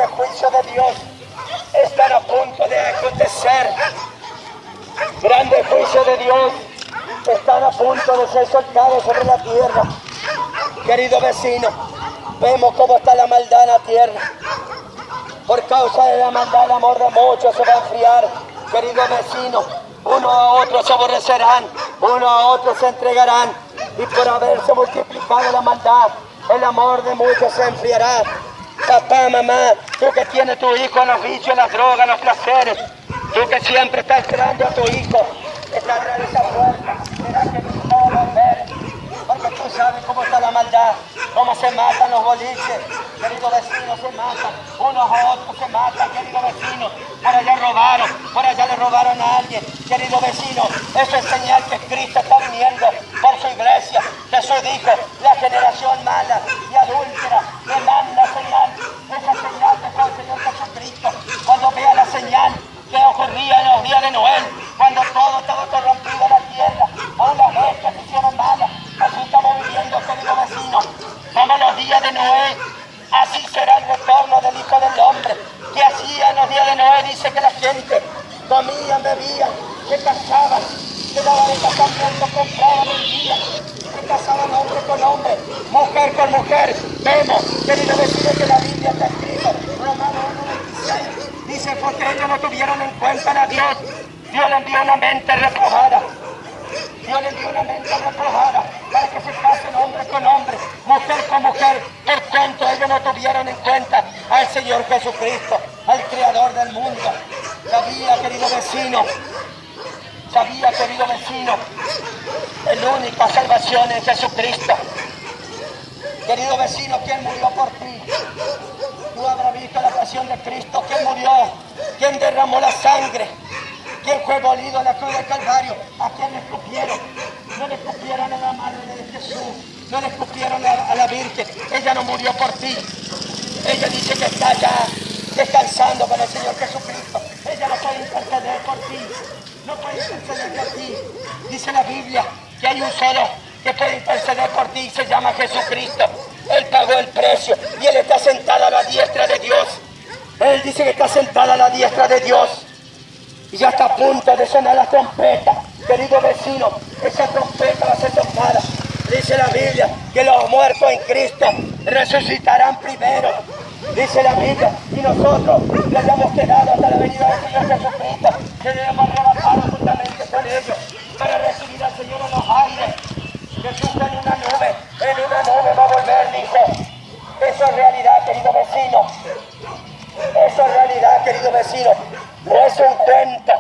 grandes juicios de Dios están a punto de acontecer. Grandes juicios de Dios están a punto de ser soltados sobre la tierra. Querido vecino, vemos cómo está la maldad en la tierra. Por causa de la maldad, el amor de muchos se va a enfriar. Querido vecino, uno a otro se aborrecerán, uno a otro se entregarán. Y por haberse multiplicado la maldad, el amor de muchos se enfriará. Papá, mamá, tú que tienes tu hijo en los vicios, en las drogas, en los placeres, tú que siempre estás esperando a tu hijo, está atrás de esa puerta, verás que no va a volver, porque tú sabes cómo está la maldad, cómo se matan los boliches, querido vecino, se matan, unos a otros se matan, querido vecino, por allá robaron, por allá le robaron a alguien, querido vecino, eso es señal que Cristo está viniendo por su iglesia. Jesús dijo, la generación mala y adúltera demanda señal, esa señal que fue el Señor Jesucristo, cuando vea la señal que ocurría en los días de Noé, cuando todo estaba corrompido en la tierra, aún las bestias se hicieron malas, así estamos viviendo, querido vecino, como los días de Noé, así será el retorno del Hijo del Hombre. Que hacía en los días de Noé, dice que la gente comían, bebían, se casaban, se daban el casamiento, compraban, vendían, se casaban hombre con hombre, mujer con mujer. Vemos, querido vecino, que la Biblia está escrita, Romanos 1:26, dice, porque ellos no tuvieron en cuenta a Dios, Dios le envió una mente reprobada. Dios le envió una mente reprobada para que se casen hombre con hombre, mujer con mujer. Por tanto, ellos no tuvieron en cuenta al Señor Jesucristo, al Creador del mundo. Sabía, querido vecino, la única salvación es Jesucristo. Querido vecino, ¿quién murió por ti? Tú habrás visto la pasión de Cristo. ¿Quién murió? ¿Quién derramó la sangre? ¿Quién fue molido en la cruz del Calvario? ¿A quién le escupieron? No le escupieron a la madre de Jesús, no le escupieron a la Virgen. Ella no murió por ti. Ella dice que está ya descansando con el Señor Jesucristo. Ella no puede interceder por ti, no puede interceder por ti. Dice la Biblia que hay un solo que puede interceder por ti y se llama Jesucristo. Él pagó el precio y Él está sentado a la diestra de Dios. Él dice que está sentado a la diestra de Dios. Y ya está a punto de sonar la trompeta. Querido vecino, esa trompeta va a ser tocada. Dice la Biblia que los muertos en Cristo resucitarán primero. Dice la Biblia, y nosotros le hayamos quedado hasta la venida del Señor Jesucristo, que debemos arrebatar juntamente con ellos para recibir al Señor en los aires. Jesús en una nube va a volver, dijo. Eso es realidad, querido vecino. Eso es realidad, querido vecino. No es un cuento.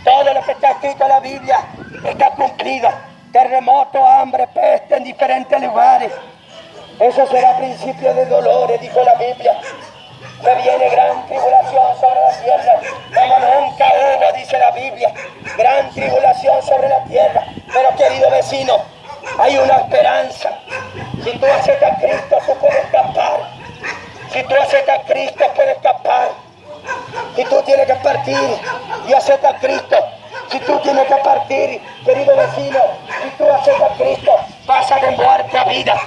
Todo lo que está escrito en la Biblia está cumplido. Terremoto, hambre, peste en diferentes lugares. Eso será principio de dolores, dijo la Biblia. Que viene gran tribulación sobre la tierra, como nunca hubo, dice la Biblia. Gran tribulación sobre la tierra. Pero querido vecino, hay una esperanza. Si tú aceptas a Cristo, tú puedes escapar. Si tú aceptas a Cristo, puedes escapar. Si tú tienes que partir y aceptas a Cristo, si tú tienes que partir, querido vecino, si tú aceptas a Cristo, pasa de muerte a vida.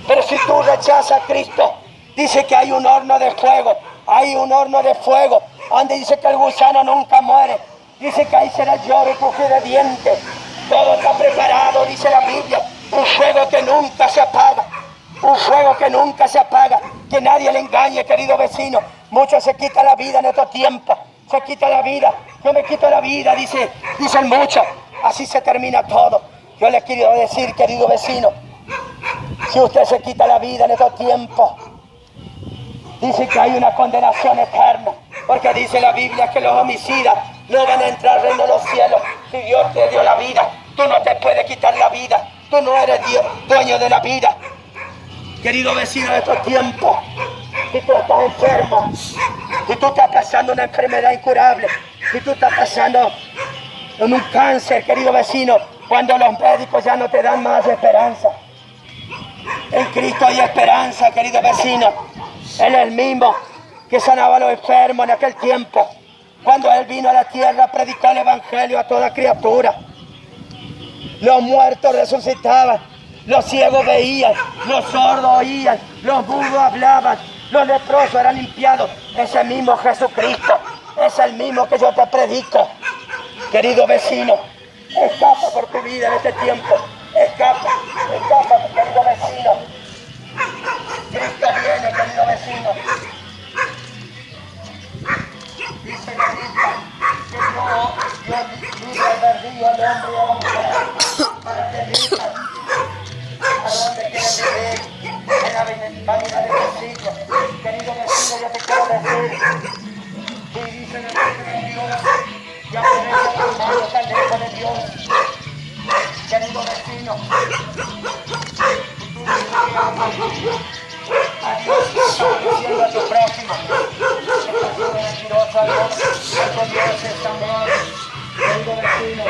Pero si tú rechazas a Cristo, dice que hay un horno de fuego, donde dice que el gusano nunca muere, dice que ahí será lloro y crujir de dientes. Todo está preparado, dice la Biblia, un fuego que nunca se apaga, que nadie le engañe, querido vecino. Muchos se quitan la vida en estos tiempos, se quita la vida, yo me quito la vida, dicen muchos, así se termina todo. Yo les quiero decir, querido vecino, si usted se quita la vida en estos tiempos, dice que hay una condenación eterna, porque dice la Biblia que los homicidas no van a entrar al reino de los cielos. Si Dios te dio la vida, tú no te puedes quitar la vida, tú no eres Dios, dueño de la vida. Querido vecino de estos tiempos, si tú estás enfermo, si tú estás pasando una enfermedad incurable, si tú estás pasando en un cáncer, querido vecino, cuando los médicos ya no te dan más esperanza, en Cristo hay esperanza, querido vecino. Él es el mismo que sanaba a los enfermos en aquel tiempo. Cuando Él vino a la tierra, predicó el evangelio a toda criatura. Los muertos resucitaban, los ciegos veían, los sordos oían, los mudos hablaban, Los leprosos eran limpiados. Ese mismo Jesucristo es el mismo que yo te predico. Querido vecino, escapa por tu vida en este tiempo. Escapa, querido vecino. Cristo viene, querido vecino. Dice la Biblia que Dios libre albedrío al hombre y a la mujer para que elijan a dónde quieren vivir en la vanidad de este siglo. Querido vecino, yo te quiero decir, si dicen el reino de Dios, ya tenés tu mano tan lejos de Dios. Querido vecino, si tú dices que amas a Dios, estás diciendo a tu prójimo, estás siendo mentiroso a Dios, porque Dios es amor. Querido vecino,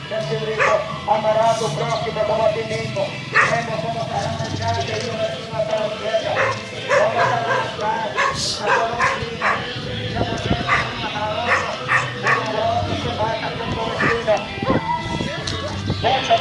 Jesucristo amará a tu prójimo como a ti mismo. Vemos cómo se hará marchar, querido vecino, a toda la tierra. Vamos a buscar a todos los niños, y a poner uno a otro se mata con tu vecino. Muchos